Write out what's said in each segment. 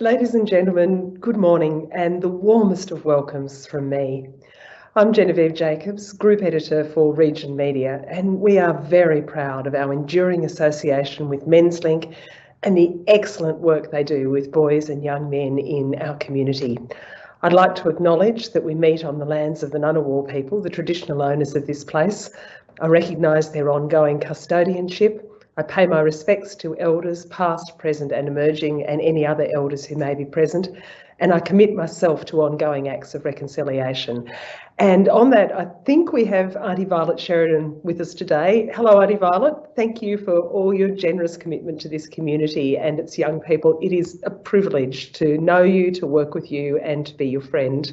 Ladies and gentlemen, good morning and the warmest of welcomes from me. I'm Genevieve Jacobs, Group Editor for Region Media, and we are very proud of our enduring association with Menslink and the excellent work they do with boys and young men in our community. I'd like to acknowledge that we meet on the lands of the Ngunnawal people, the traditional owners of this place. I recognise their ongoing custodianship. I pay my respects to elders past, present and emerging, and any other elders who may be present, and I commit myself to ongoing acts of reconciliation. And on that, I think we have Auntie Violet Sheridan with us today. Hello, Auntie Violet. Thank you for all your generous commitment to this community and its young people. It is a privilege to know you, to work with you and to be your friend.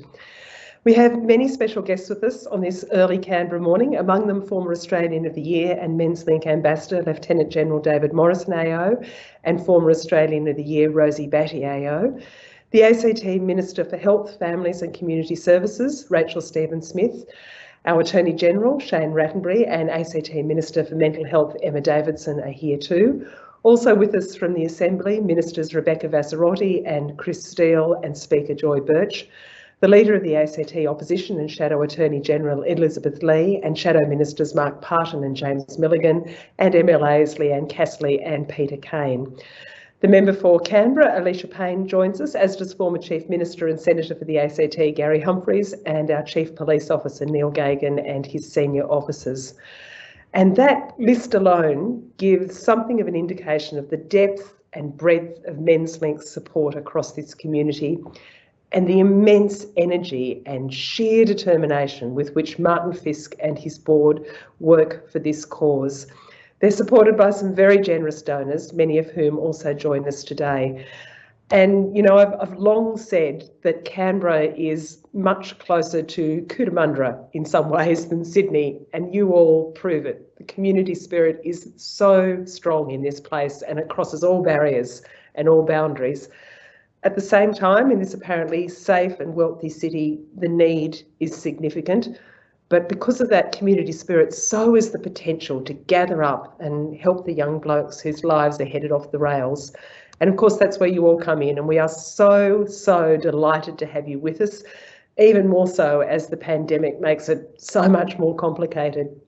We have many special guests with us on this early Canberra morning, among them former Australian of the Year and Menslink Ambassador Lieutenant General David Morrison AO and former Australian of the Year Rosie Batty AO, the ACT Minister for Health, Families and Community Services Rachel Stephen-Smith, our Attorney General Shane Rattenbury and ACT Minister for Mental Health Emma Davidson are here too. Also with us from the Assembly, Ministers Rebecca Vassarotti and Chris Steele and Speaker Joy Birch, the Leader of the ACT Opposition and Shadow Attorney General Elizabeth Lee and Shadow Ministers Mark Parton and James Milligan and MLAs Leanne Castley and Peter Kane. The member for Canberra, Alicia Payne, joins us, as does former Chief Minister and Senator for the ACT, Gary Humphries, and our Chief Police Officer, Neil Gagan, and his senior officers. And that list alone gives something of an indication of the depth and breadth of Menslink's support across this community, and the immense energy and sheer determination with which Martin Fisk and his board work for this cause. They're supported by some very generous donors, many of whom also join us today. And, you know, I've long said that Canberra is much closer to Cootamundra in some ways than Sydney, and you all prove it. The community spirit is so strong in this place and it crosses all barriers and all boundaries. At the same time, in this apparently safe and wealthy city, the need is significant. But because of that community spirit, so is the potential to gather up and help the young blokes whose lives are headed off the rails. And of course, that's where you all come in. And we are so delighted to have you with us, even more so as the pandemic makes it so much more complicated.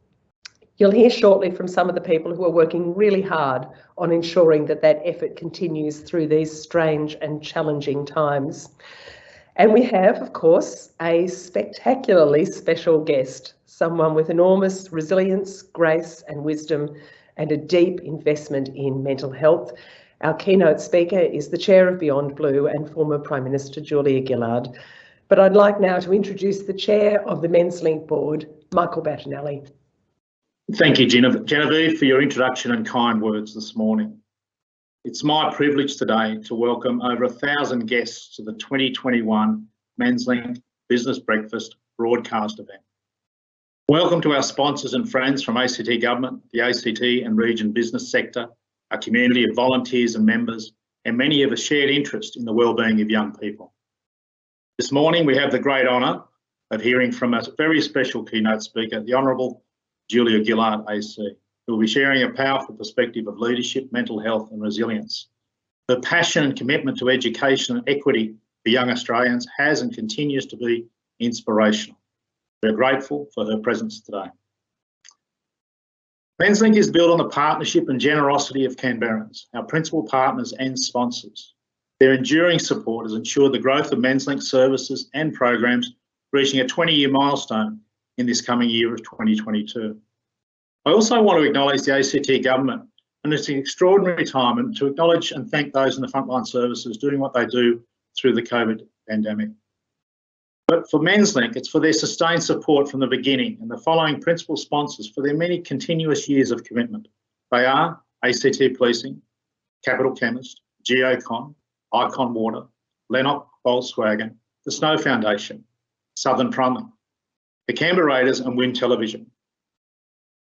You'll hear shortly from some of the people who are working really hard on ensuring that that effort continues through these strange and challenging times. And we have, of course, a spectacularly special guest, someone with enormous resilience, grace and wisdom and a deep investment in mental health. Our keynote speaker is the Chair of Beyond Blue and former Prime Minister Julia Gillard. But I'd like now to introduce the Chair of the Menslink Board, Michael Battinelli. Thank you, Genevieve, for your introduction and kind words this morning. It's my privilege today to welcome over 1,000 guests to the 2021 Menslink Business Breakfast broadcast event. Welcome to our sponsors and friends from ACT Government, the ACT and Region business sector, our community of volunteers and members, and many of a shared interest in the wellbeing of young people. This morning we have the great honour of hearing from a very special keynote speaker, the Honourable Julia Gillard AC, who will be sharing a powerful perspective of leadership, mental health and resilience. Her passion and commitment to education and equity for young Australians has and continues to be inspirational. We're grateful for her presence today. Menslink is built on the partnership and generosity of Canberrans, our principal partners and sponsors. Their enduring support has ensured the growth of Menslink services and programs, reaching a 20-year milestone in this coming year of 2022. I also want to acknowledge the ACT Government and its extraordinary time and to acknowledge and thank those in the frontline services doing what they do through the COVID pandemic. But for Menslink, it's for their sustained support from the beginning and the following principal sponsors for their many continuous years of commitment. They are ACT Policing, Capital Chemist, Geocon, Icon Water, Lennox Volkswagen, the Snow Foundation, Southern Plumbing, the Canberra Raiders and Win Television.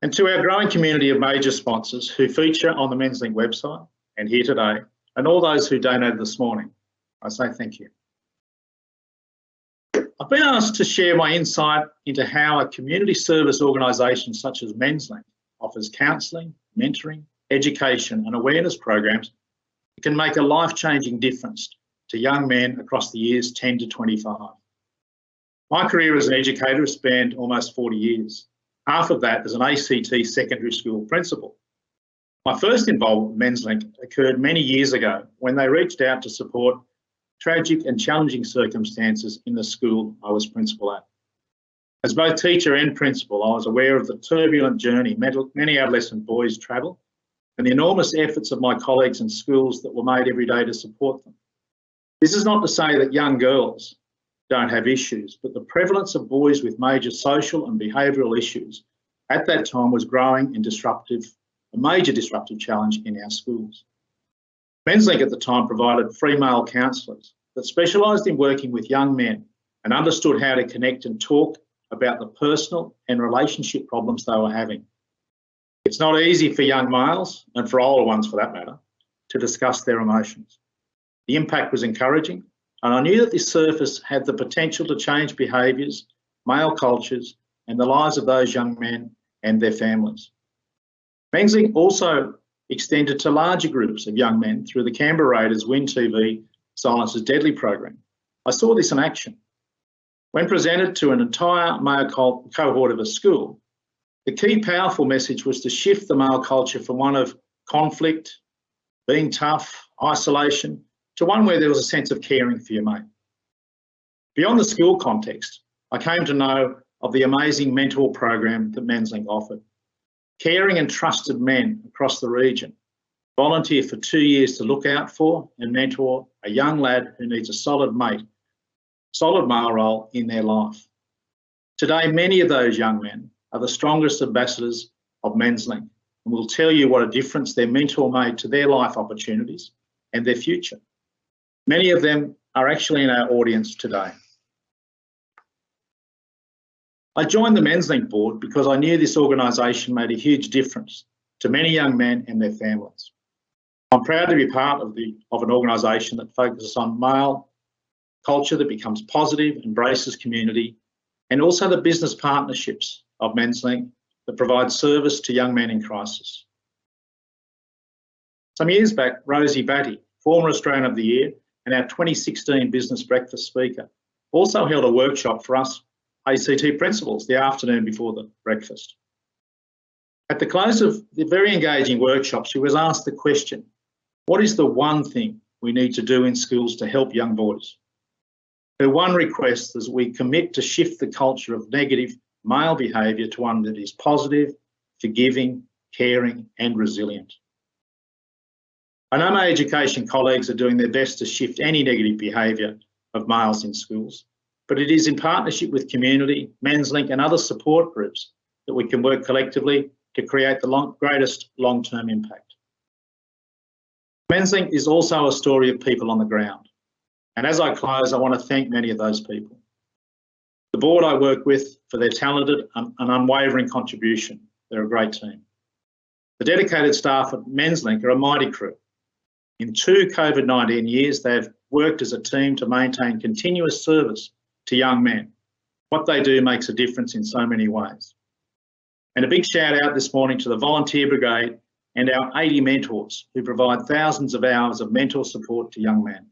And to our growing community of major sponsors who feature on the Menslink website and here today, and all those who donated this morning, I say thank you. I've been asked to share my insight into how a community service organisation such as Menslink offers counselling, mentoring, education and awareness programs that can make a life-changing difference to young men across the years 10 to 25. My career as an educator has spanned almost 40 years, half of that as an ACT secondary school principal. My first involvement with Menslink occurred many years ago when they reached out to support tragic and challenging circumstances in the school I was principal at. As both teacher and principal, I was aware of the turbulent journey many adolescent boys travel and the enormous efforts of my colleagues and schools that were made every day to support them. This is not to say that young girls don't have issues, but the prevalence of boys with major social and behavioural issues at that time was growing and a major disruptive challenge in our schools. Menslink at the time provided free male counsellors that specialised in working with young men and understood how to connect and talk about the personal and relationship problems they were having. It's not easy for young males, and for older ones for that matter, to discuss their emotions. The impact was encouraging, and I knew that this service had the potential to change behaviours, male cultures, and the lives of those young men and their families. Menslink also extended to larger groups of young men through the Canberra Raiders Win TV Silence is Deadly program. I saw this in action. When presented to an entire male cohort of a school, the key powerful message was to shift the male culture from one of conflict, being tough, isolation, to one where there was a sense of caring for your mate. Beyond the school context, I came to know of the amazing mentor program that Menslink offered. Caring and trusted men across the region volunteer for 2 years to look out for and mentor a young lad who needs a solid mate, solid male role in their life. Today, many of those young men are the strongest ambassadors of Menslink and will tell you what a difference their mentor made to their life opportunities and their future. Many of them are actually in our audience today. I joined the Menslink board because I knew this organisation made a huge difference to many young men and their families. I'm proud to be part of an organisation that focuses on male culture that becomes positive, embraces community, and also the business partnerships of Menslink that provide service to young men in crisis. Some years back, Rosie Batty, former Australian of the Year and our 2016 Business Breakfast speaker, also held a workshop for us ACT principals the afternoon before the breakfast. At the close of the very engaging workshop, she was asked the question, what is the one thing we need to do in schools to help young boys? Her one request is we commit to shift the culture of negative male behaviour to one that is positive, forgiving, caring and resilient. I know my education colleagues are doing their best to shift any negative behaviour of males in schools, but it is in partnership with community, Menslink and other support groups that we can work collectively to create the greatest long-term impact. Menslink is also a story of people on the ground. And as I close, I want to thank many of those people. The board I work with for their talented and unwavering contribution. They're a great team. The dedicated staff at Menslink are a mighty crew. In 2 COVID-19 years, they have worked as a team to maintain continuous service to young men. What they do makes a difference in so many ways. And a big shout out this morning to the Volunteer Brigade and our 80 mentors who provide thousands of hours of mentor support to young men.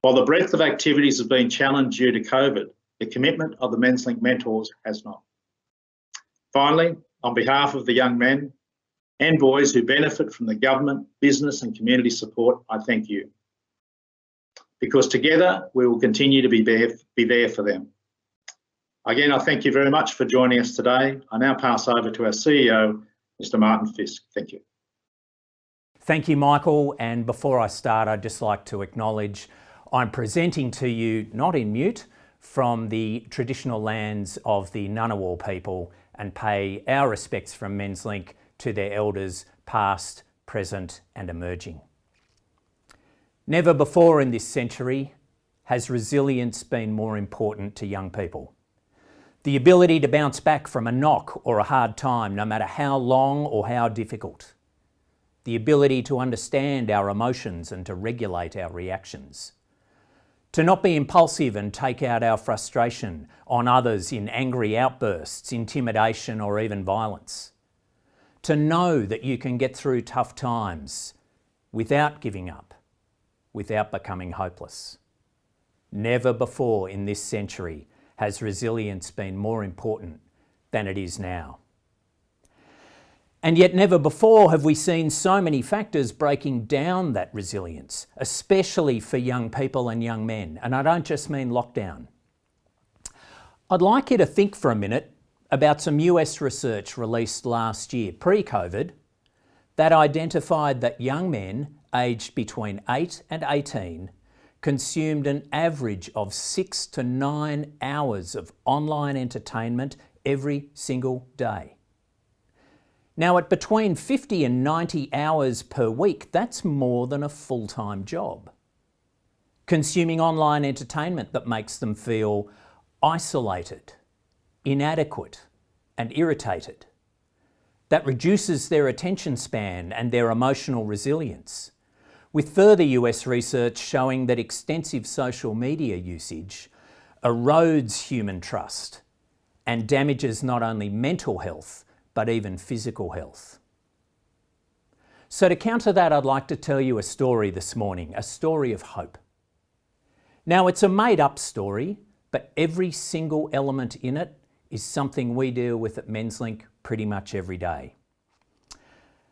While the breadth of activities has been challenged due to COVID, the commitment of the Menslink mentors has not. Finally, on behalf of the young men and boys who benefit from the government, business and community support, I thank you. Because together we will continue to be there for them. Again, I thank you very much for joining us today. I now pass over to our CEO, Mr. Martin Fisk. Thank you. Thank you, Michael. And before I start, I'd just like to acknowledge I'm presenting to you, not in mute, from the traditional lands of the Ngunnawal people and pay our respects from Menslink to their elders past, present and emerging. Never before in this century has resilience been more important to young people. The ability to bounce back from a knock or a hard time, no matter how long or how difficult. The ability to understand our emotions and to regulate our reactions. To not be impulsive and take out our frustration on others in angry outbursts, intimidation or even violence. To know that you can get through tough times without giving up, without becoming hopeless. Never before in this century has resilience been more important than it is now. And yet never before have we seen so many factors breaking down that resilience, especially for young people and young men. And I don't just mean lockdown. I'd like you to think for a minute about some US research released last year, pre-COVID, that identified that young men aged between 8 and 18 consumed an average of 6 to 9 hours of online entertainment every single day. Now, at between 50 and 90 hours per week, that's more than a full-time job. Consuming online entertainment that makes them feel isolated, inadequate, and irritated. That reduces their attention span and their emotional resilience, with further US research showing that extensive social media usage erodes human trust and damages not only mental health, but even physical health. So to counter that, I'd like to tell you a story this morning, a story of hope. Now, it's a made-up story, but every single element in it is something we deal with at Menslink pretty much every day.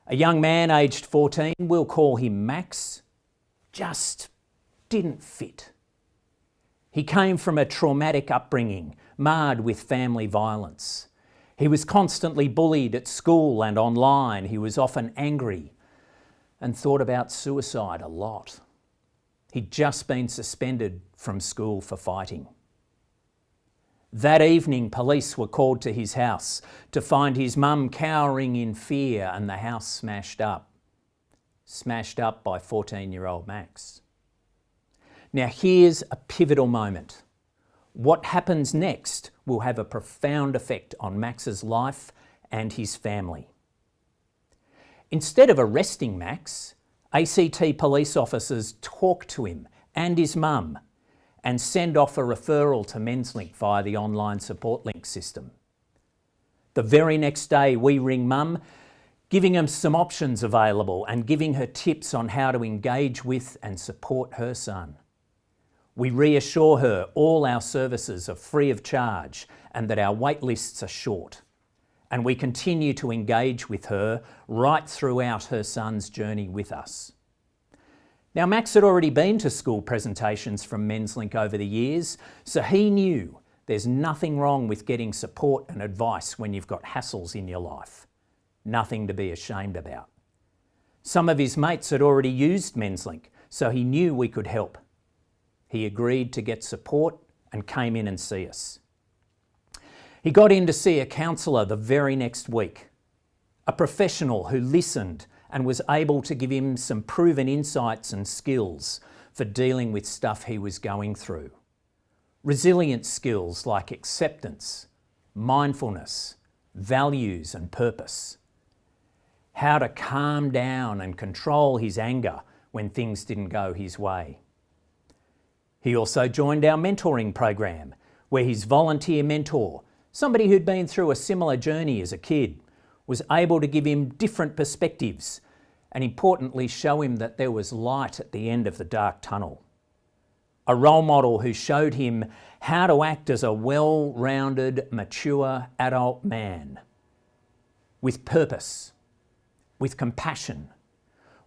A young man aged 14, we'll call him Max, just didn't fit. He came from a traumatic upbringing, marred with family violence. He was constantly bullied at school and online. He was often angry and thought about suicide a lot. He'd just been suspended from school for fighting. That evening, police were called to his house to find his mum cowering in fear and the house smashed up. Smashed up by 14-year-old Max. Now here's a pivotal moment. What happens next will have a profound effect on Max's life and his family. Instead of arresting Max, ACT police officers talk to him and his mum and send off a referral to Menslink via the online support link system. The very next day we ring mum, giving him some options available and giving her tips on how to engage with and support her son. We reassure her all our services are free of charge and that our wait lists are short. And we continue to engage with her right throughout her son's journey with us. Now, Max had already been to school presentations from Menslink over the years, so he knew there's nothing wrong with getting support and advice when you've got hassles in your life. Nothing to be ashamed about. Some of his mates had already used Menslink, so he knew we could help. He agreed to get support and came in and see us. He got in to see a counsellor the very next week, a professional who listened and was able to give him some proven insights and skills for dealing with stuff he was going through. Resilience skills like acceptance, mindfulness, values and purpose. How to calm down and control his anger when things didn't go his way. He also joined our mentoring program, where his volunteer mentor, somebody who'd been through a similar journey as a kid, was able to give him different perspectives and importantly show him that there was light at the end of the dark tunnel. A role model who showed him how to act as a well-rounded, mature adult man with purpose, with compassion,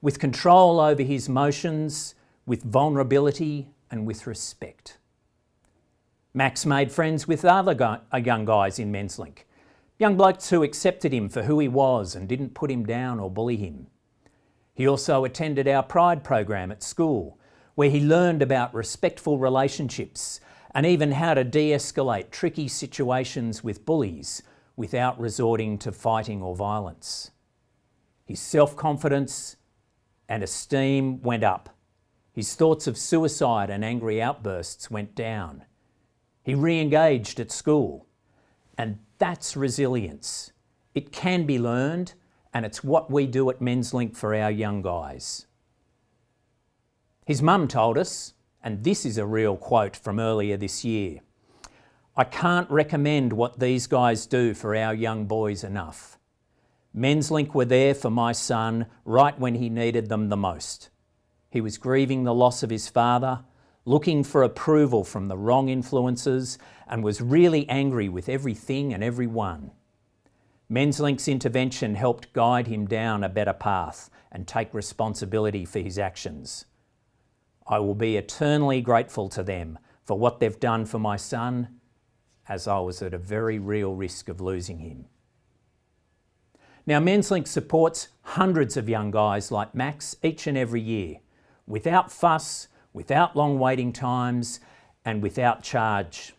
with control over his emotions, with vulnerability and with respect. Max made friends with other young guys in Menslink, young blokes who accepted him for who he was and didn't put him down or bully him. He also attended our Pride program at school, where he learned about respectful relationships and even how to de-escalate tricky situations with bullies without resorting to fighting or violence. His self-confidence and esteem went up. His thoughts of suicide and angry outbursts went down. He re-engaged at school. And that's resilience. It can be learned, and it's what we do at Menslink for our young guys. His mum told us, and this is a real quote from earlier this year, "I can't recommend what these guys do for our young boys enough. Menslink were there for my son right when he needed them the most. He was grieving the loss of his father, looking for approval from the wrong influences, and was really angry with everything and everyone. Menslink's intervention helped guide him down a better path and take responsibility for his actions. I will be eternally grateful to them for what they've done for my son, as I was at a very real risk of losing him. Now, Menslink supports hundreds of young guys like Max each and every year, without fuss, without long waiting times, and without charge.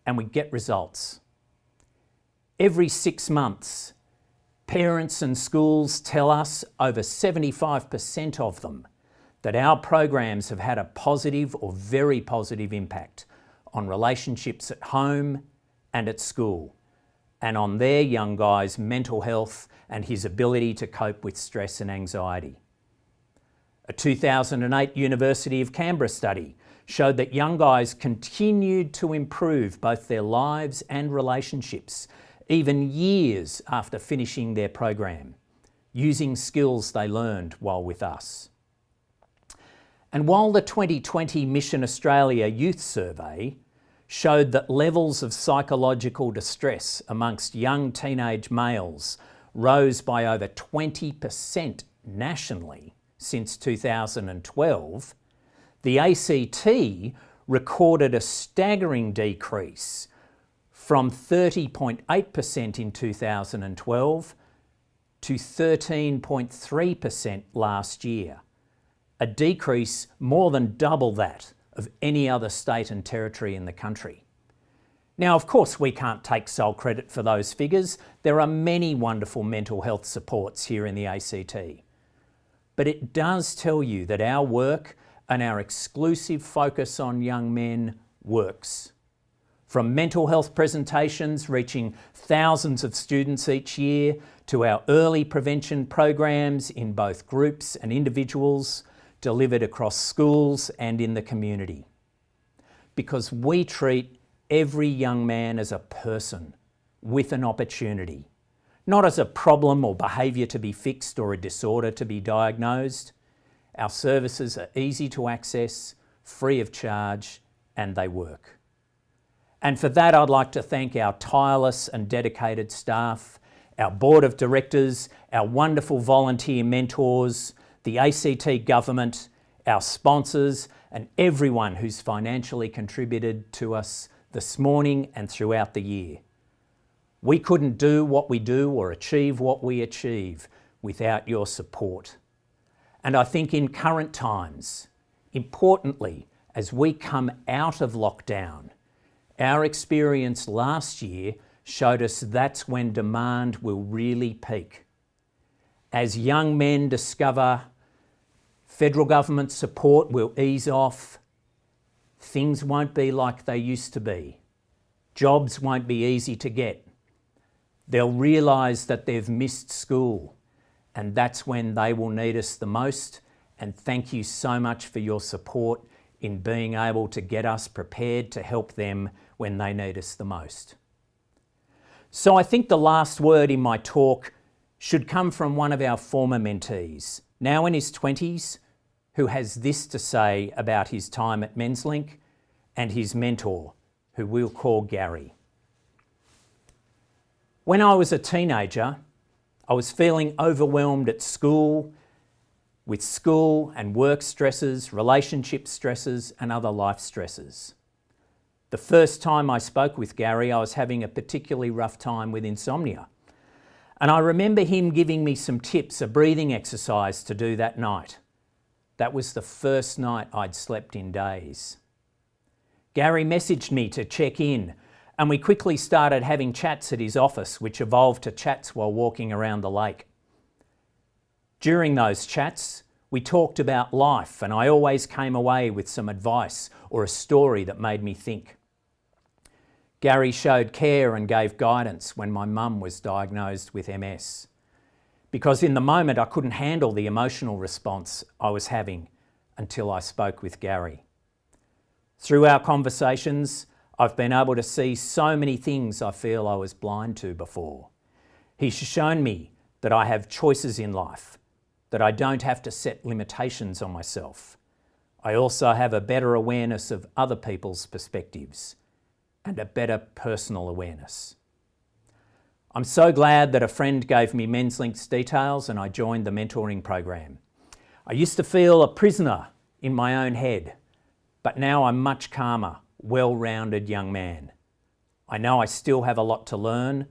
And we get results. Every 6 months, parents and schools tell us, over 75% of them, that our programs have had a positive or very positive impact on relationships at home and at school, and on their young guy's mental health and his ability to cope with stress and anxiety. A 2008 University of Canberra study showed that young guys continued to improve both their lives and relationships, even years after finishing their program, using skills they learned while with us. And while the 2020 Mission Australia Youth Survey showed that levels of psychological distress amongst young teenage males rose by over 20% nationally since 2012, the ACT recorded a staggering decrease from 30.8% in 2012 to 13.3% last year, a decrease more than double that of any other state and territory in the country. Now, of course, we can't take sole credit for those figures. There are many wonderful mental health supports here in the ACT. But it does tell you that our work and our exclusive focus on young men works. From mental health presentations reaching thousands of students each year, to our early prevention programs in both groups and individuals, delivered across schools and in the community. Because we treat every young man as a person with an opportunity, not as a problem or behaviour to be fixed or a disorder to be diagnosed. Our services are easy to access, free of charge, and they work. And for that, I'd like to thank our tireless and dedicated staff, our board of directors, our wonderful volunteer mentors, the ACT government, our sponsors, and everyone who's financially contributed to us this morning and throughout the year. We couldn't do what we do or achieve what we achieve without your support. And I think in current times, importantly, as we come out of lockdown, our experience last year showed us that's when demand will really peak. As young men discover federal government support will ease off, things won't be like they used to be. Jobs won't be easy to get. They'll realise that they've missed school, and that's when they will need us the most. And thank you so much for your support in being able to get us prepared to help them when they need us the most. So I think the last word in my talk should come from one of our former mentees, now in his 20s, who has this to say about his time at Menslink and his mentor, who we'll call Gary. When I was a teenager, I was feeling overwhelmed at school, with school and work stresses, relationship stresses, and other life stresses. The first time I spoke with Gary, I was having a particularly rough time with insomnia. And I remember him giving me some tips, a breathing exercise to do that night. That was the first night I'd slept in days. Gary messaged me to check in, and we quickly started having chats at his office, which evolved to chats while walking around the lake. During those chats, we talked about life, and I always came away with some advice or a story that made me think. Gary showed care and gave guidance when my mum was diagnosed with MS, because in the moment I couldn't handle the emotional response I was having until I spoke with Gary. Through our conversations, I've been able to see so many things I feel I was blind to before. He's shown me that I have choices in life, that I don't have to set limitations on myself. I also have a better awareness of other people's perspectives and a better personal awareness. I'm so glad that a friend gave me Menslink's details and I joined the mentoring program. I used to feel a prisoner in my own head, but now I'm much calmer, well-rounded young man. I know I still have a lot to learn,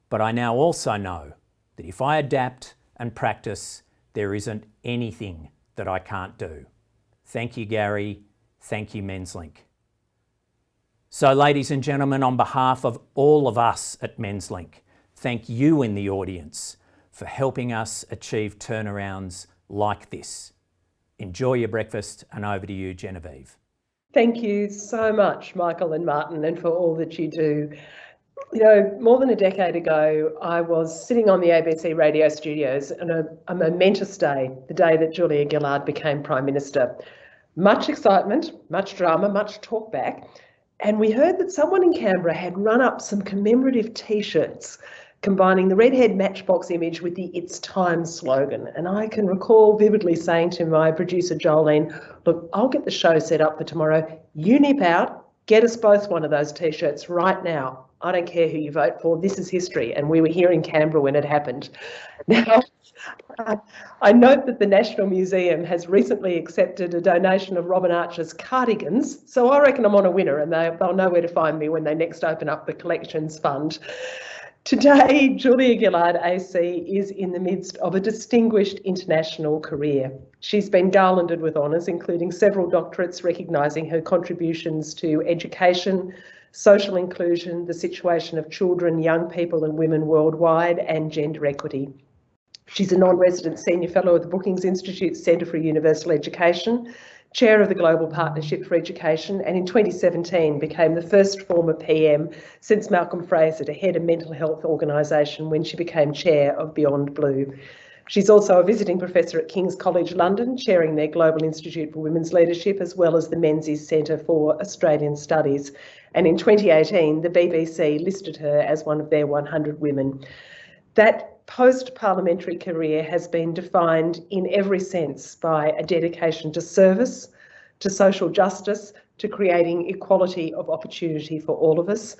but I now also know that if I adapt and practice, there isn't anything that I can't do. Thank you, Gary. Thank you, Menslink. So, ladies and gentlemen, on behalf of all of us at Menslink, thank you in the audience for helping us achieve turnarounds like this. Enjoy your breakfast, and over to you, Genevieve. Thank you so much, Michael and Martin, and for all that you do. You know, more than a decade ago, I was sitting on the ABC radio studios on a momentous day, the day that Julia Gillard became Prime Minister. Much excitement, much drama, much talkback, and we heard that someone in Canberra had run up some commemorative T-shirts combining the redhead matchbox image with the "It's Time" slogan. And I can recall vividly saying to my producer Jolene, look, I'll get the show set up for tomorrow. You nip out, get us both one of those T-shirts right now. I don't care who you vote for, this is history. And we were here in Canberra when it happened. Now, I note that the National Museum has recently accepted a donation of Robin Archer's cardigans, so I reckon I'm on a winner and they'll know where to find me when they next open up the collections fund. Today, Julia Gillard AC is in the midst of a distinguished international career. She's been garlanded with honours, including several doctorates recognising her contributions to education, social inclusion, the situation of children, young people and women worldwide, and gender equity. She's a non-resident senior fellow at the Brookings Institute's Centre for Universal Education, chair of the Global Partnership for Education, and in 2017 became the first former PM since Malcolm Fraser to head a mental health organisation when she became chair of Beyond Blue. She's also a visiting professor at King's College London, chairing their Global Institute for Women's Leadership, as well as the Menzies Centre for Australian Studies. And in 2018, the BBC listed her as one of their 100 women. That post-parliamentary career has been defined in every sense by a dedication to service, to social justice, to creating equality of opportunity for all of us.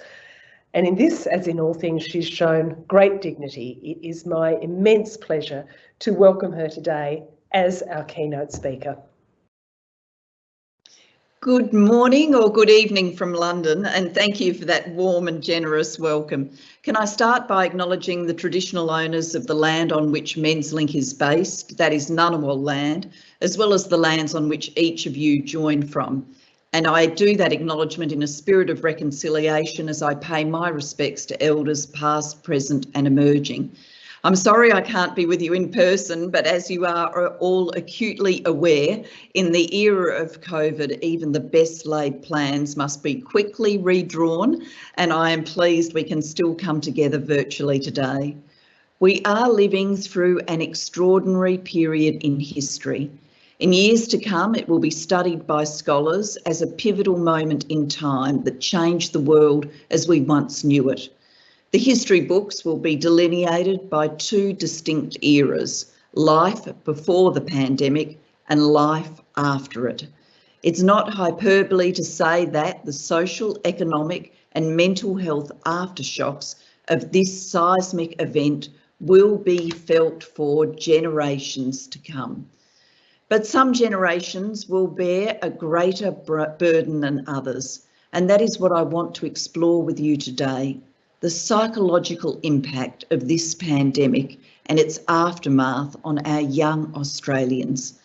And in this, as in all things, she's shown great dignity. It is my immense pleasure to welcome her today as our keynote speaker. Good morning or good evening from London, and thank you for that warm and generous welcome. Can I start by acknowledging the traditional owners of the land on which Menslink is based, that is Ngunnawal land, as well as the lands on which each of you join from. And I do that acknowledgement in a spirit of reconciliation as I pay my respects to elders past, present and emerging. I'm sorry I can't be with you in person, but as you are all acutely aware, in the era of COVID, even the best laid plans must be quickly redrawn, and I am pleased we can still come together virtually today. We are living through an extraordinary period in history. In years to come, it will be studied by scholars as a pivotal moment in time that changed the world as we once knew it. The history books will be delineated by two distinct eras, life before the pandemic and life after it. It's not hyperbole to say that the social, economic and mental health aftershocks of this seismic event will be felt for generations to come. But some generations will bear a greater burden than others, and that is what I want to explore with you today. The psychological impact of this pandemic and its aftermath on our young Australians.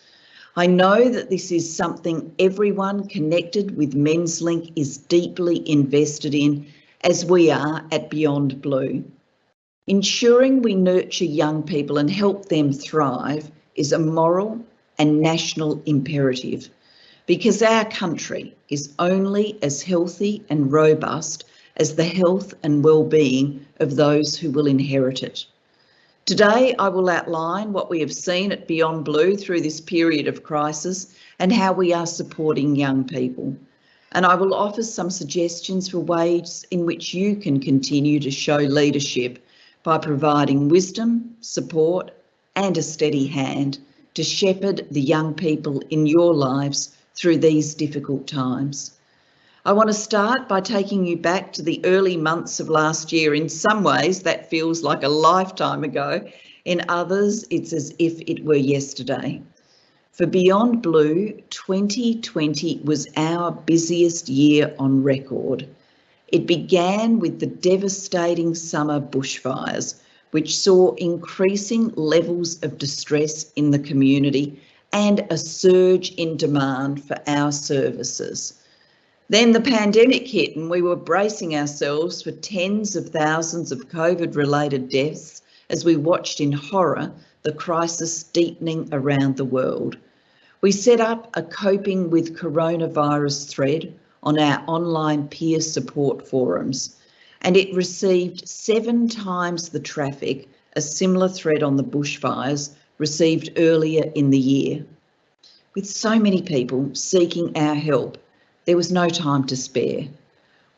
I know that this is something everyone connected with Menslink is deeply invested in, as we are at Beyond Blue. Ensuring we nurture young people and help them thrive is a moral and national imperative, because our country is only as healthy and robust as the health and well-being of those who will inherit it. Today, I will outline what we have seen at Beyond Blue through this period of crisis and how we are supporting young people. And I will offer some suggestions for ways in which you can continue to show leadership by providing wisdom, support, and a steady hand to shepherd the young people in your lives through these difficult times. I want to start by taking you back to the early months of last year. In some ways, that feels like a lifetime ago. In others, it's as if it were yesterday. For Beyond Blue, 2020 was our busiest year on record. It began with the devastating summer bushfires, which saw increasing levels of distress in the community and a surge in demand for our services. Then the pandemic hit and we were bracing ourselves for tens of thousands of COVID-related deaths as we watched in horror the crisis deepening around the world. We set up a Coping with Coronavirus thread on our online peer support forums, and it received 7 times the traffic a similar thread on the bushfires received earlier in the year. With so many people seeking our help, there was no time to spare.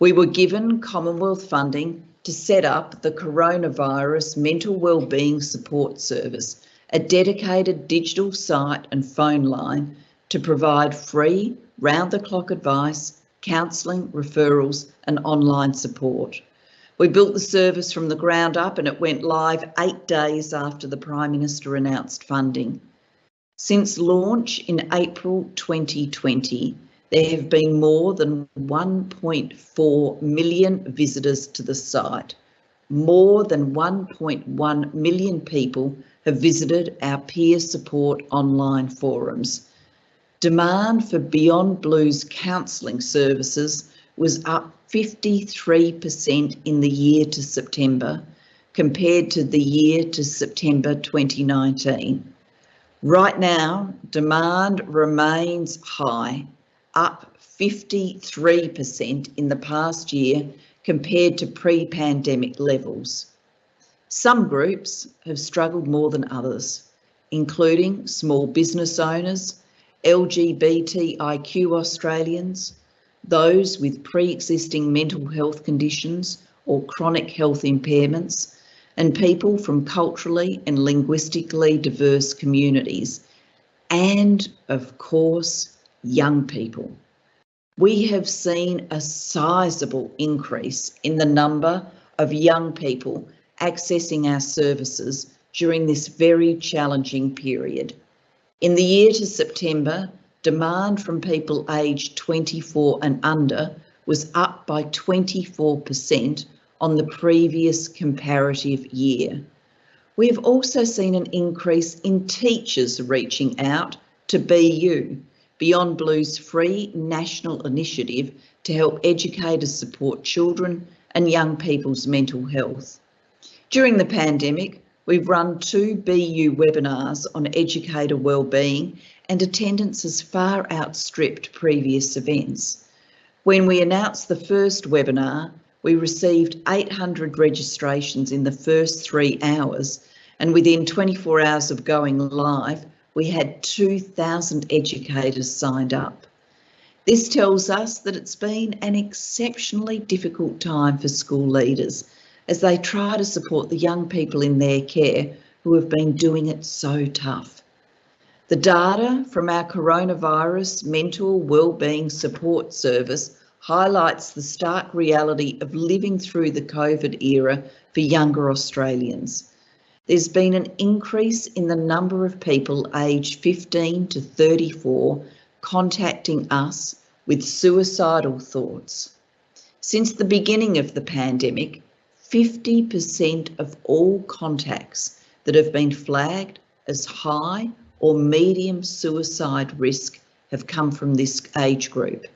We were given Commonwealth funding to set up the Coronavirus Mental Wellbeing Support Service, a dedicated digital site and phone line to provide free, round-the-clock advice, counselling, referrals and online support. We built the service from the ground up and it went live 8 days after the Prime Minister announced funding. Since launch in April 2020, there have been more than 1.4 million visitors to the site. More than 1.1 million people have visited our peer support online forums. Demand for Beyond Blue's counselling services was up 53% in the year to September, compared to the year to September 2019. Right now, demand remains high, up 53% in the past year compared to pre-pandemic levels. Some groups have struggled more than others, including small business owners, LGBTIQ Australians, those with pre-existing mental health conditions or chronic health impairments, and people from culturally and linguistically diverse communities, and of course, young people. We have seen a sizable increase in the number of young people accessing our services during this very challenging period. In the year to September, demand from people aged 24 and under was up by 24% on the previous comparative year. We have also seen an increase in teachers reaching out to BU, Beyond Blue's free national initiative to help educators support children and young people's mental health. During the pandemic, we've run 2 BU webinars on educator wellbeing, and attendance has far outstripped previous events. When we announced the first webinar, we received 800 registrations in the first 3 hours, and within 24 hours of going live, we had 2,000 educators signed up. This tells us that it's been an exceptionally difficult time for school leaders as they try to support the young people in their care who have been doing it so tough. The data from our Coronavirus Mental Wellbeing Support Service highlights the stark reality of living through the COVID era for younger Australians. There's been an increase in the number of people aged 15 to 34 contacting us with suicidal thoughts. Since the beginning of the pandemic, 50% of all contacts that have been flagged as high or medium suicide risk have come from this age group.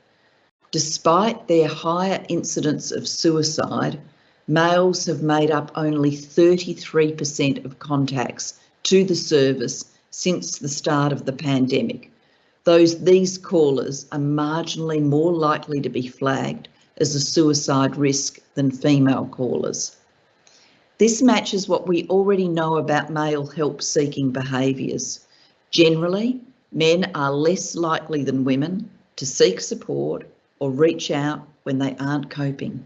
Despite their higher incidence of suicide, males have made up only 33% of contacts to the service since the start of the pandemic. These callers are marginally more likely to be flagged as a suicide risk than female callers. This matches what we already know about male help-seeking behaviours. Generally, men are less likely than women to seek support or reach out when they aren't coping.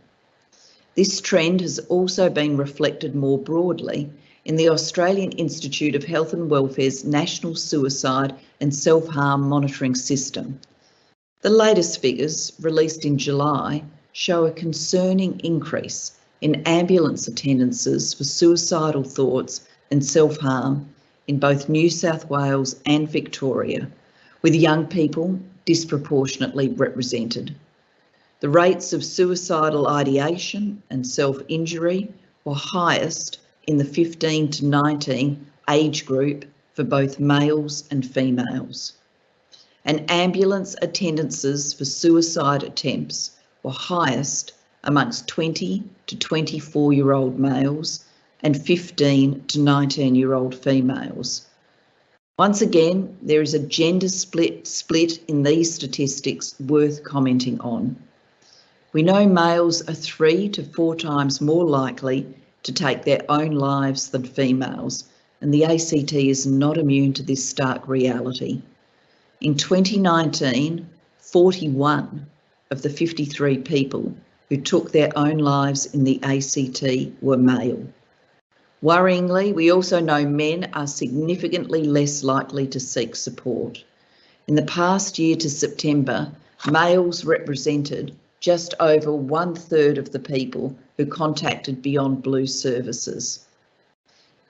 This trend has also been reflected more broadly in the Australian Institute of Health and Welfare's National Suicide and Self-Harm Monitoring System. The latest figures, released in July, show a concerning increase in ambulance attendances for suicidal thoughts and self-harm in both New South Wales and Victoria, with young people disproportionately represented. The rates of suicidal ideation and self-injury were highest in the 15 to 19 age group for both males and females. And ambulance attendances for suicide attempts were highest amongst 20 to 24-year-old males and 15 to 19-year-old females. Once again, there is a gender split in these statistics worth commenting on. We know males are 3 to 4 times more likely to take their own lives than females, and the ACT is not immune to this stark reality. In 2019, 41 of the 53 people who took their own lives in the ACT were male. Worryingly, we also know men are significantly less likely to seek support. In the past year to September, males represented just over 1/3 of the people who contacted Beyond Blue services.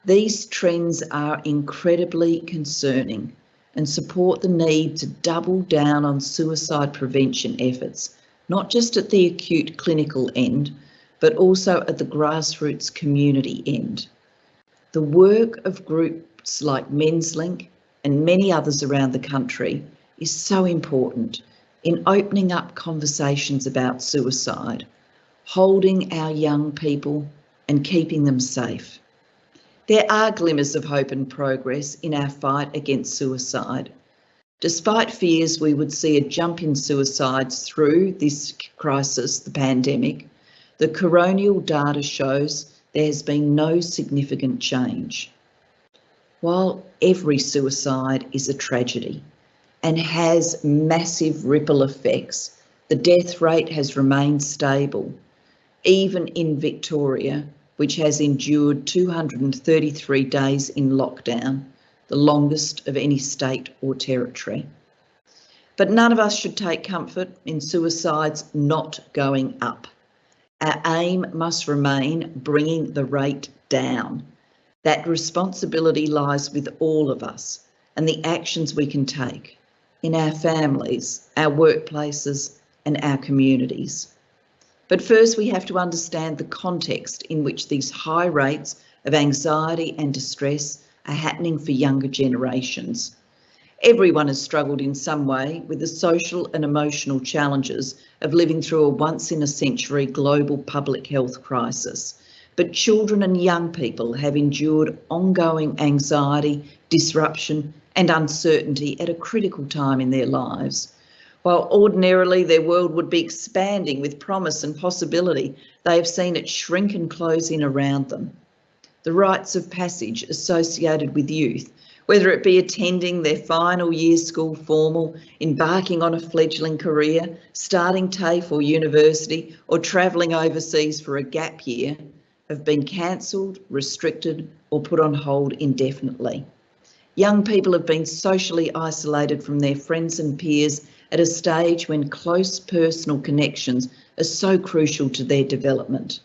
These trends are incredibly concerning and support the need to double down on suicide prevention efforts, not just at the acute clinical end, but also at the grassroots community end. The work of groups like Menslink and many others around the country is so important in opening up conversations about suicide, holding our young people and keeping them safe. There are glimmers of hope and progress in our fight against suicide. Despite fears we would see a jump in suicides through this crisis, the pandemic, the coronial data shows there has been no significant change. While every suicide is a tragedy and has massive ripple effects, the death rate has remained stable, even in Victoria, which has endured 233 days in lockdown, the longest of any state or territory. But none of us should take comfort in suicides not going up. Our aim must remain bringing the rate down. That responsibility lies with all of us and the actions we can take in our families, our workplaces, and our communities. But first, we have to understand the context in which these high rates of anxiety and distress are happening for younger generations. Everyone has struggled in some way with the social and emotional challenges of living through a once-in-a-century global public health crisis. But children and young people have endured ongoing anxiety, disruption, and uncertainty at a critical time in their lives. While ordinarily their world would be expanding with promise and possibility, they have seen it shrink and close in around them. The rites of passage associated with youth, whether it be attending their final year school formal, embarking on a fledgling career, starting TAFE or university, or travelling overseas for a gap year, have been cancelled, restricted, or put on hold indefinitely. Young people have been socially isolated from their friends and peers at a stage when close personal connections are so crucial to their development.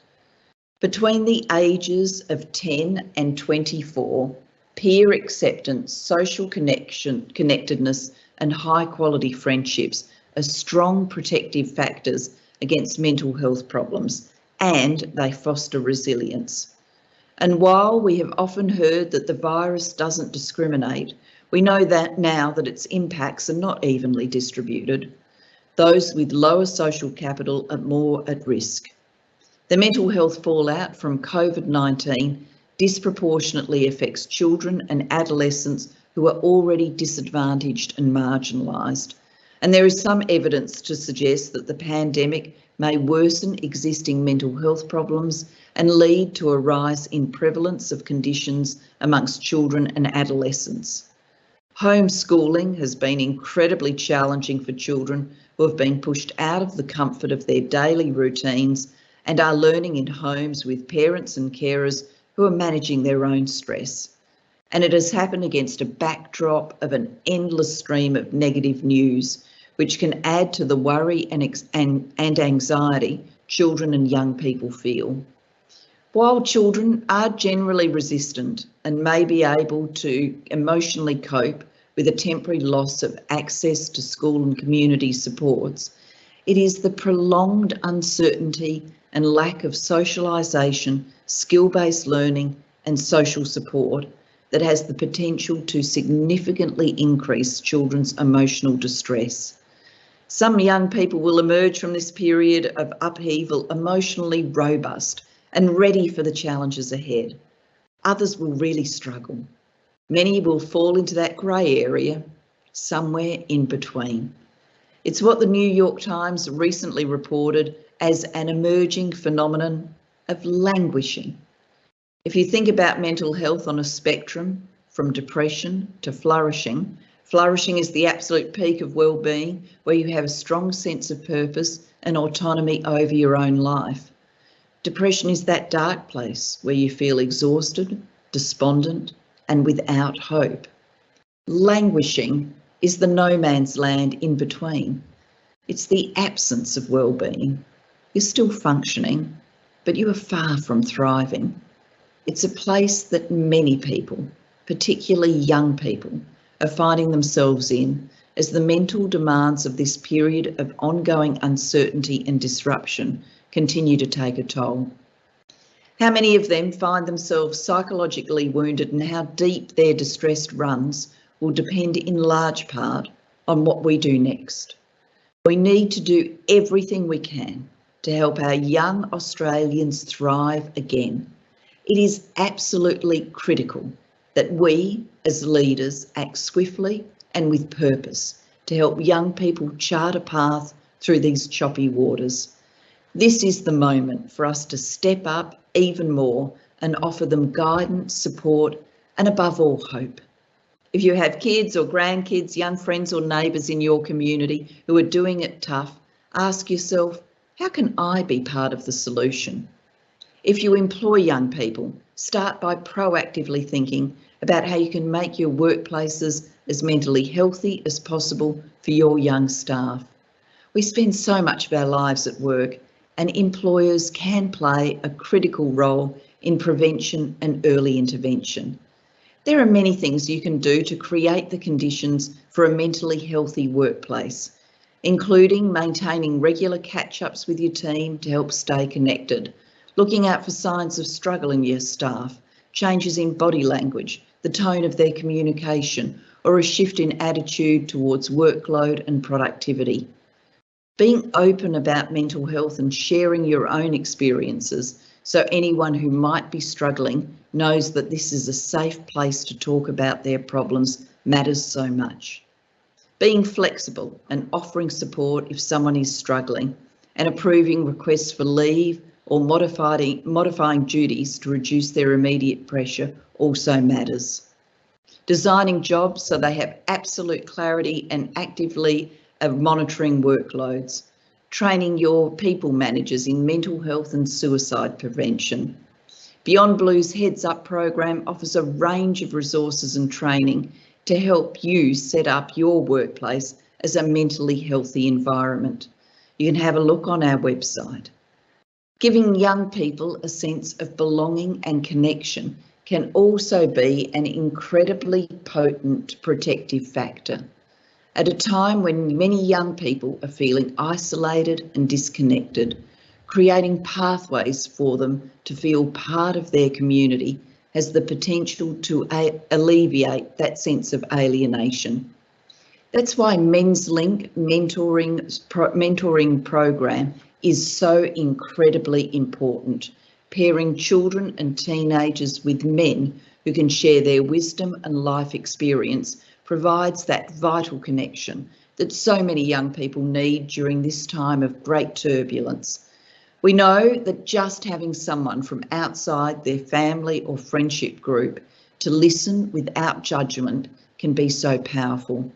Between the ages of 10 and 24, peer acceptance, social connectedness, and high-quality friendships are strong protective factors against mental health problems, and they foster resilience. And while we have often heard that the virus doesn't discriminate, we know that now that its impacts are not evenly distributed. Those with lower social capital are more at risk. The mental health fallout from COVID-19 disproportionately affects children and adolescents who are already disadvantaged and marginalised. And there is some evidence to suggest that the pandemic may worsen existing mental health problems and lead to a rise in prevalence of conditions amongst children and adolescents. Homeschooling has been incredibly challenging for children who have been pushed out of the comfort of their daily routines and are learning in homes with parents and carers who are managing their own stress. And it has happened against a backdrop of an endless stream of negative news, which can add to the worry and anxiety children and young people feel. While children are generally resistant and may be able to emotionally cope with a temporary loss of access to school and community supports, it is the prolonged uncertainty and lack of socialisation, skill-based learning and social support that has the potential to significantly increase children's emotional distress. Some young people will emerge from this period of upheaval emotionally robust and ready for the challenges ahead. Others will really struggle. Many will fall into that grey area, somewhere in between. It's what the New York Times recently reported as an emerging phenomenon of languishing. If you think about mental health on a spectrum from depression to flourishing, flourishing is the absolute peak of well-being, where you have a strong sense of purpose and autonomy over your own life. Depression is that dark place where you feel exhausted, despondent, and without hope. Languishing is the no man's land in between. It's the absence of well-being. You're still functioning, but you are far from thriving. It's a place that many people, particularly young people, are finding themselves in as the mental demands of this period of ongoing uncertainty and disruption continue to take a toll. How many of them find themselves psychologically wounded and how deep their distress runs will depend in large part on what we do next. We need to do everything we can to help our young Australians thrive again. It is absolutely critical that we as leaders act swiftly and with purpose to help young people chart a path through these choppy waters. This is the moment for us to step up even more and offer them guidance, support, and above all, hope. If you have kids or grandkids, young friends or neighbours in your community who are doing it tough, ask yourself, how can I be part of the solution? If you employ young people, start by proactively thinking about how you can make your workplaces as mentally healthy as possible for your young staff. We spend so much of our lives at work, and employers can play a critical role in prevention and early intervention. There are many things you can do to create the conditions for a mentally healthy workplace, including maintaining regular catch-ups with your team to help stay connected, looking out for signs of struggle in your staff, changes in body language, the tone of their communication, or a shift in attitude towards workload and productivity. Being open about mental health and sharing your own experiences so anyone who might be struggling knows that this is a safe place to talk about their problems matters so much. Being flexible and offering support if someone is struggling, and approving requests for leave or modifying duties to reduce their immediate pressure also matters. Designing jobs so they have absolute clarity and actively monitoring workloads. Training your people managers in mental health and suicide prevention. Beyond Blue's Heads Up program offers a range of resources and training to help you set up your workplace as a mentally healthy environment. You can have a look on our website. Giving young people a sense of belonging and connection can also be an incredibly potent protective factor. At a time when many young people are feeling isolated and disconnected, creating pathways for them to feel part of their community has the potential to alleviate that sense of alienation. That's why Menslink mentoring program is so incredibly important, pairing children and teenagers with men who can share their wisdom and life experience provides that vital connection that so many young people need during this time of great turbulence. We know that just having someone from outside their family or friendship group to listen without judgment can be so powerful.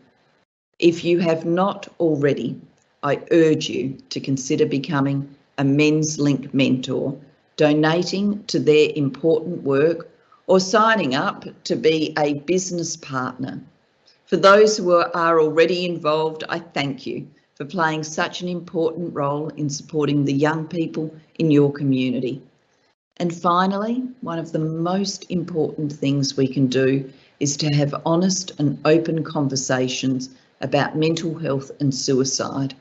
If you have not already, I urge you to consider becoming a Menslink mentor donating to their important work, or signing up to be a business partner. For those who are already involved, I thank you for playing such an important role in supporting the young people in your community. And finally, one of the most important things we can do is to have honest and open conversations about mental health and suicide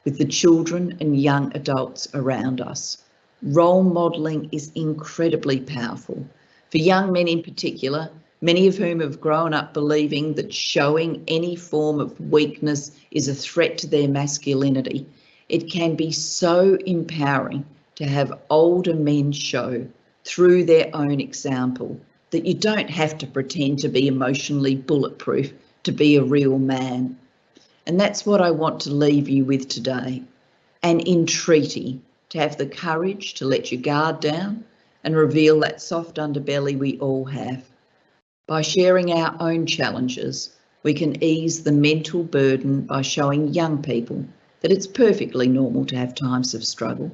with the children and young adults around us. Role modelling is incredibly powerful. For young men in particular, many of whom have grown up believing that showing any form of weakness is a threat to their masculinity, it can be so empowering to have older men show through their own example that you don't have to pretend to be emotionally bulletproof to be a real man. And that's what I want to leave you with today. An entreaty to have the courage to let your guard down and reveal that soft underbelly we all have. By sharing our own challenges, we can ease the mental burden by showing young people that it's perfectly normal to have times of struggle.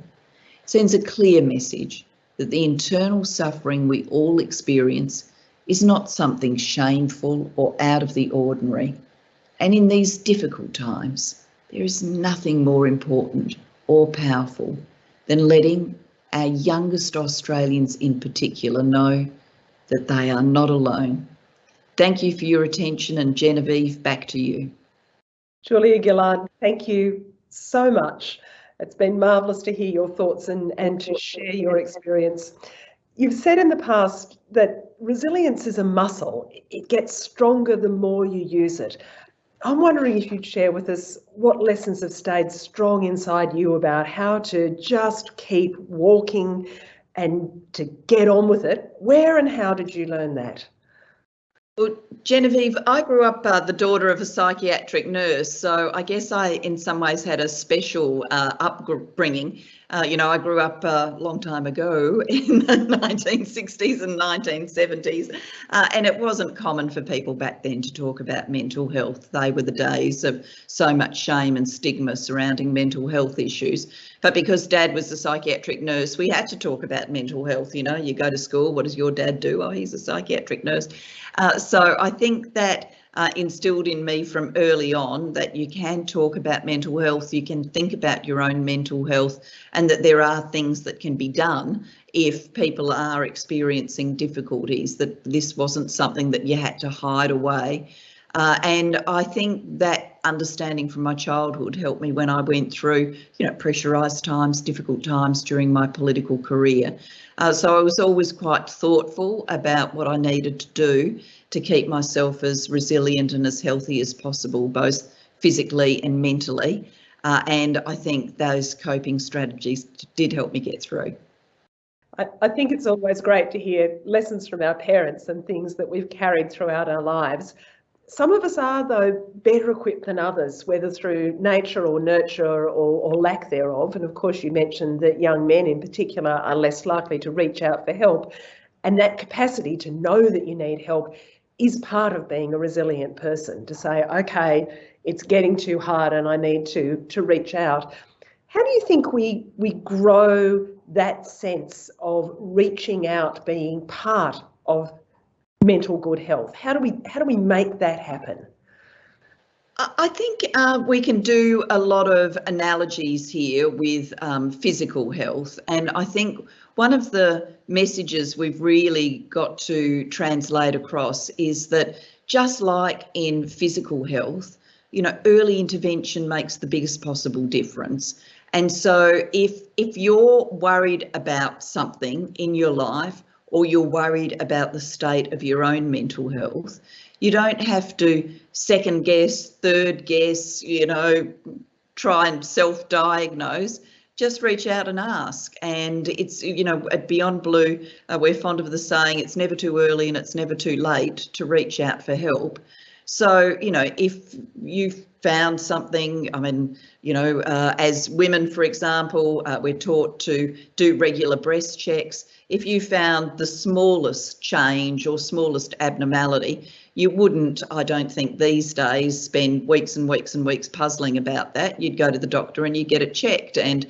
It sends a clear message that the internal suffering we all experience is not something shameful or out of the ordinary. And in these difficult times, there is nothing more important or powerful than letting our youngest Australians in particular know that they are not alone. Thank you for your attention, and Genevieve, back to you. Julia Gillard, thank you so much. It's been marvellous to hear your thoughts and to share your experience. You've said in the past that resilience is a muscle. It gets stronger the more you use it. I'm wondering if you'd share with us what lessons have stayed strong inside you about how to just keep walking and to get on with it. Where and how did you learn that? Well, Genevieve, I grew up the daughter of a psychiatric nurse, so I guess I in some ways had a special upbringing. I grew up a long time ago in the 1960s and 1970s, and it wasn't common for people back then to talk about mental health. They were the days of so much shame and stigma surrounding mental health issues. But because Dad was a psychiatric nurse, we had to talk about mental health. You go to school, what does your dad do? Oh, he's a psychiatric nurse. So I think that instilled in me from early on that you can talk about mental health, you can think about your own mental health, and that there are things that can be done if people are experiencing difficulties, that this wasn't something that you had to hide away. And I think that understanding from my childhood helped me when I went through, pressurised times, difficult times during my political career. So I was always quite thoughtful about what I needed to do to keep myself as resilient and as healthy as possible, both physically and mentally. And I think those coping strategies did help me get through. I think it's always great to hear lessons from our parents and things that we've carried throughout our lives. Some of us are, though, better equipped than others, whether through nature or nurture or lack thereof. And of course, you mentioned that young men in particular are less likely to reach out for help. And that capacity to know that you need help is part of being a resilient person, to say, okay, it's getting too hard and I need to reach out. How do you think we grow that sense of reaching out being part of mental good health? How do we make that happen? I think we can do a lot of analogies here with physical health, and I think one of the messages we've really got to translate across is that just like in physical health, early intervention makes the biggest possible difference. And so if you're worried about something in your life, or you're worried about the state of your own mental health, you don't have to second guess, third guess, try and self-diagnose. Just reach out and ask. And it's, at Beyond Blue, we're fond of the saying, it's never too early and it's never too late to reach out for help. So, if you've found something, as women, for example, we're taught to do regular breast checks. If you found the smallest change or smallest abnormality, You wouldn't, I don't think these days, spend weeks and weeks and weeks puzzling about that. You'd go to the doctor and you get it checked. And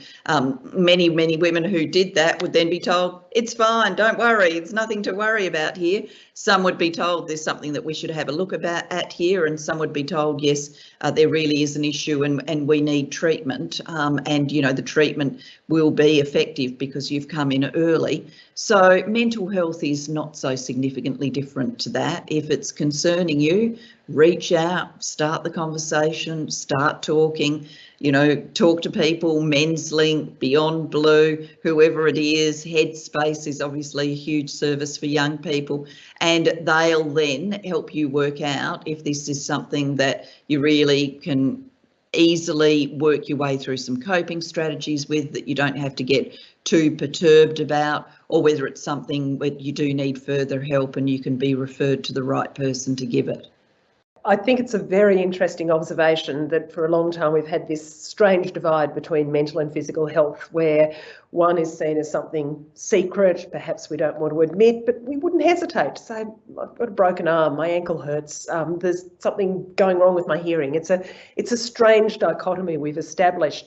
many women who did that would then be told, it's fine, don't worry, it's nothing to worry about here. Some would be told there's something that we should have a look at here, and some would be told, yes, there really is an issue and we need treatment. And, you know, the treatment will be effective because you've come in early. So mental health is not so significantly different to that. If it's concerning you, reach out, start the conversation, start talking, you know, talk to people, Menslink, Beyond Blue, whoever it is. Headspace is obviously a huge service for young people, and they'll then help you work out if this is something that you really can easily work your way through some coping strategies with, that you don't have to get too perturbed about, or whether it's something where you do need further help and you can be referred to the right person to give it. I think it's a very interesting observation that for a long time we've had this strange divide between mental and physical health, where one is seen as something secret, perhaps we don't want to admit, but we wouldn't hesitate to say, I've got a broken arm, my ankle hurts, there's something going wrong with my hearing. It's a strange dichotomy we've established.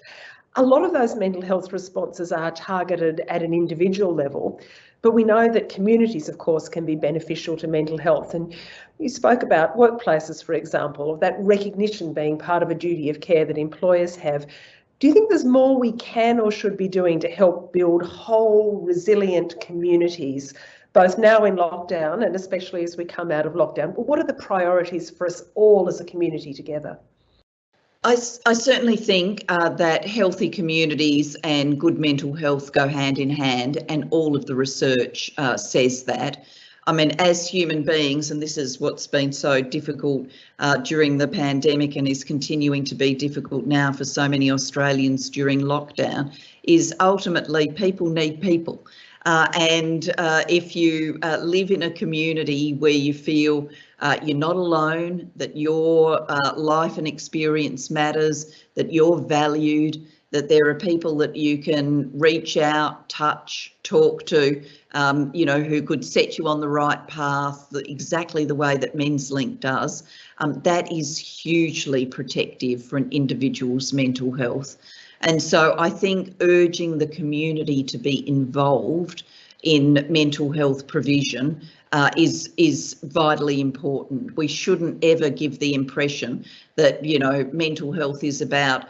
A lot of those mental health responses are targeted at an individual level, but we know that communities, of course, can be beneficial to mental health. And you spoke about workplaces, for example, of that recognition being part of a duty of care that employers have. Do you think there's more we can or should be doing to help build whole, resilient communities, both now in lockdown and especially as we come out of lockdown? But what are the priorities for us all as a community together? I certainly think that healthy communities and good mental health go hand in hand, and all of the research says that. I mean, as human beings, and this is what's been so difficult during the pandemic and is continuing to be difficult now for so many Australians during lockdown, is ultimately people need people. And if you live in a community where you feel you're not alone, that your life and experience matters, that you're valued, that there are people that you can reach out, touch, talk to, you know, who could set you on the right path, exactly the way that Menslink does, that is hugely protective for an individual's mental health. And so I think urging the community to be involved in mental health provision is vitally important. We shouldn't ever give the impression that, you know, mental health is about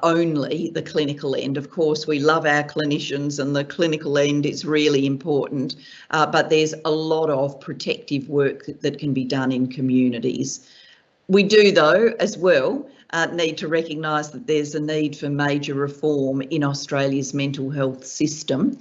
only the clinical end. Of course, we love our clinicians and the clinical end is really important, but there's a lot of protective work that can be done in communities. We do, though, as well, need to recognise that there's a need for major reform in Australia's mental health system,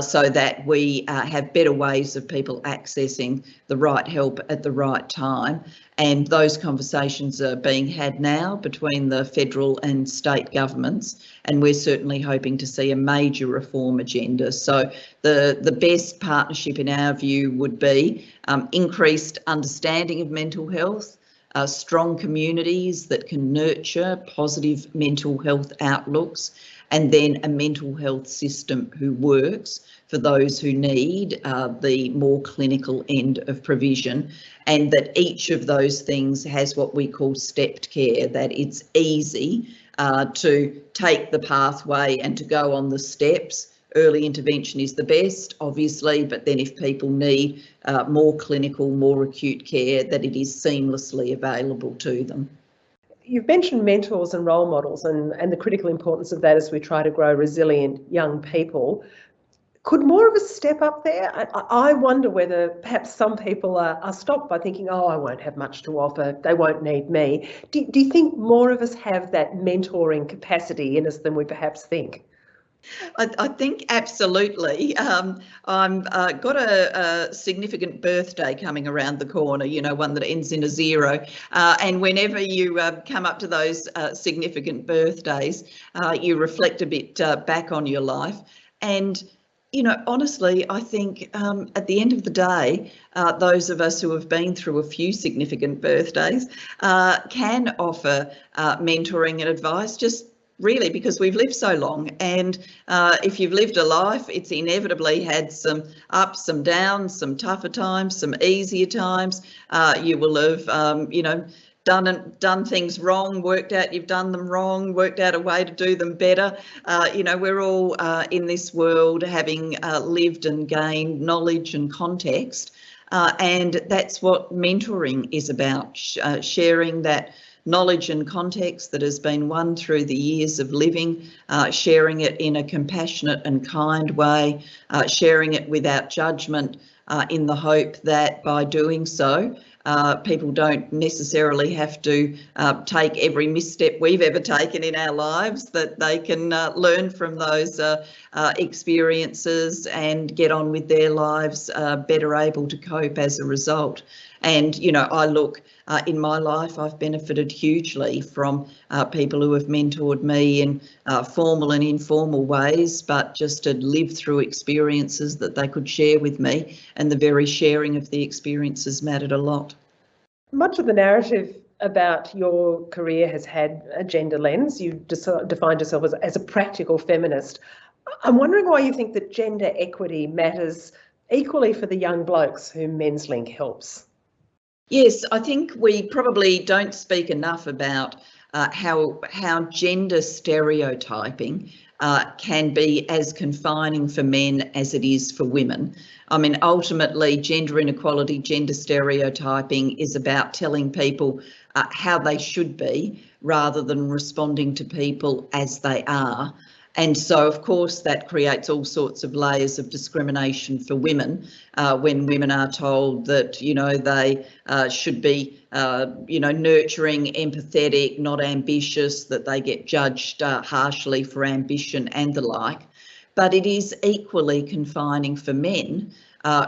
so that we have better ways of people accessing the right help at the right time. And those conversations are being had now between the federal and state governments, and we're certainly hoping to see a major reform agenda. So the best partnership in our view would be increased understanding of mental health, strong communities that can nurture positive mental health outlooks, and then a mental health system who works for those who need the more clinical end of provision, and that each of those things has what we call stepped care, that it's easy to take the pathway and to go on the steps. Early intervention is the best, obviously, but then if people need more clinical, more acute care, that it is seamlessly available to them. You've mentioned mentors and role models and the critical importance of that as we try to grow resilient young people. Could more of us step up there? I wonder whether perhaps some people are stopped by thinking, oh, I won't have much to offer, they won't need me. Do you think more of us have that mentoring capacity in us than we perhaps think? I think absolutely. I've got a significant birthday coming around the corner, you know, one that ends in a 0. And whenever you come up to those significant birthdays, you reflect a bit back on your life. And, you know, honestly, I think at the end of the day, those of us who have been through a few significant birthdays can offer mentoring and advice. Just really, because we've lived so long. And if you've lived a life, it's inevitably had some ups, some downs, some tougher times, some easier times. You will have, you know, done things wrong, worked out you've done them wrong, worked out a way to do them better. You know, we're all in this world having lived and gained knowledge and context. And that's what mentoring is about, sharing that knowledge and context that has been won through the years of living, sharing it in a compassionate and kind way, sharing it without judgment, in the hope that by doing so, people don't necessarily have to take every misstep we've ever taken in our lives, that they can learn from those experiences and get on with their lives better able to cope as a result. And, you know, I look in my life, I've benefited hugely from people who have mentored me in formal and informal ways, but just to live through experiences that they could share with me, and the very sharing of the experiences mattered a lot. Much of the narrative about your career has had a gender lens. You defined yourself as a practical feminist. I'm wondering why you think that gender equity matters equally for the young blokes whom Menslink helps. Yes, I think we probably don't speak enough about how gender stereotyping can be as confining for men as it is for women. I mean, ultimately, gender inequality, gender stereotyping is about telling people how they should be rather than responding to people as they are. And so, of course, that creates all sorts of layers of discrimination for women when women are told that, you know, they should be, you know, nurturing, empathetic, not ambitious, that they get judged harshly for ambition and the like. But it is equally confining for men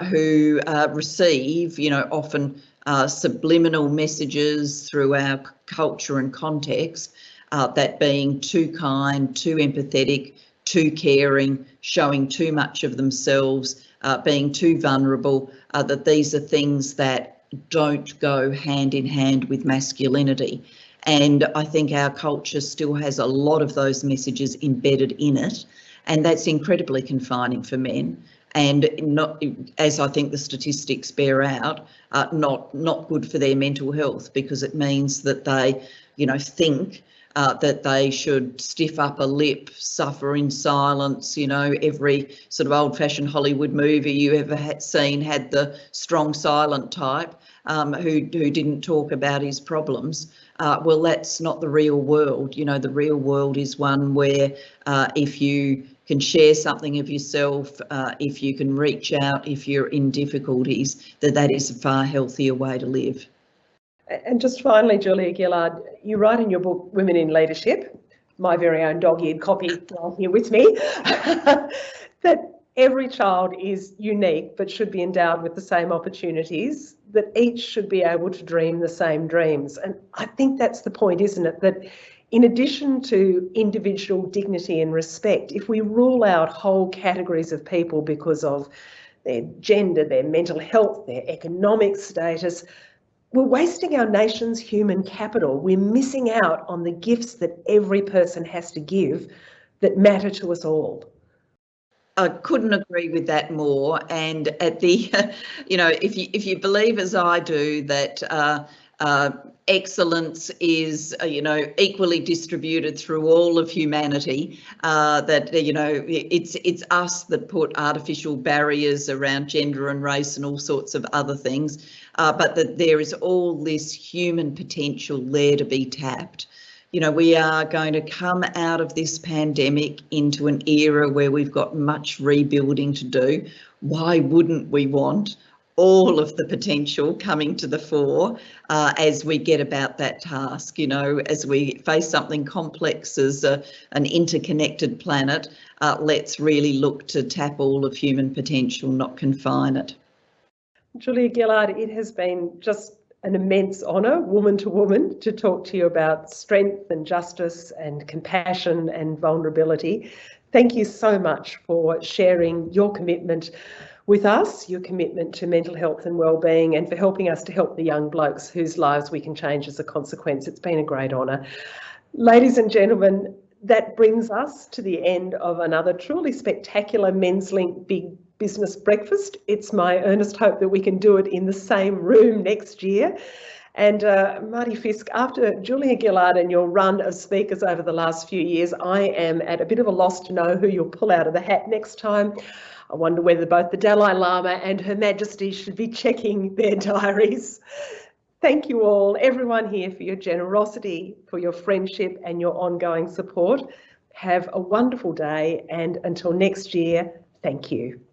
who receive, you know, often subliminal messages through our culture and context, that being too kind, too empathetic, too caring, showing too much of themselves, being too vulnerable, that these are things that don't go hand in hand with masculinity. And I think our culture still has a lot of those messages embedded in it, and that's incredibly confining for men. And not, as I think the statistics bear out, not good for their mental health, because it means that they, you know, think that they should stiff up a lip, suffer in silence. You know, every sort of old-fashioned Hollywood movie you ever had seen had the strong silent type who didn't talk about his problems. Well, that's not the real world. You know, the real world is one where if you can share something of yourself, if you can reach out, if you're in difficulties, that is a far healthier way to live. And just finally, Julia Gillard, you write in your book, Women in Leadership, my very own dog-eared copy right here with me, that every child is unique but should be endowed with the same opportunities, that each should be able to dream the same dreams. And I think that's the point, isn't it? That in addition to individual dignity and respect, if we rule out whole categories of people because of their gender, their mental health, their economic status, we're wasting our nation's human capital. We're missing out on the gifts that every person has to give that matter to us all. I couldn't agree with that more. And at the, you know, if you believe as I do that excellence is, you know, equally distributed through all of humanity, that, you know, it's us that put artificial barriers around gender and race and all sorts of other things, but that there is all this human potential there to be tapped. You know, we are going to come out of this pandemic into an era where we've got much rebuilding to do. Why wouldn't we want all of the potential coming to the fore as we get about that task? You know, as we face something complex as an interconnected planet, let's really look to tap all of human potential, not confine it. Julia Gillard, it has been just an immense honour, woman to woman, to talk to you about strength and justice and compassion and vulnerability. Thank you so much for sharing your commitment with us, your commitment to mental health and wellbeing, and for helping us to help the young blokes whose lives we can change as a consequence. It's been a great honour. Ladies and gentlemen, that brings us to the end of another truly spectacular Menslink Big Business Breakfast. It's my earnest hope that we can do it in the same room next year. And Marty Fisk, after Julia Gillard and your run of speakers over the last few years, I am at a bit of a loss to know who you'll pull out of the hat next time. I wonder whether both the Dalai Lama and Her Majesty should be checking their diaries. Thank you all, everyone here, for your generosity, for your friendship and your ongoing support. Have a wonderful day, and until next year, thank you.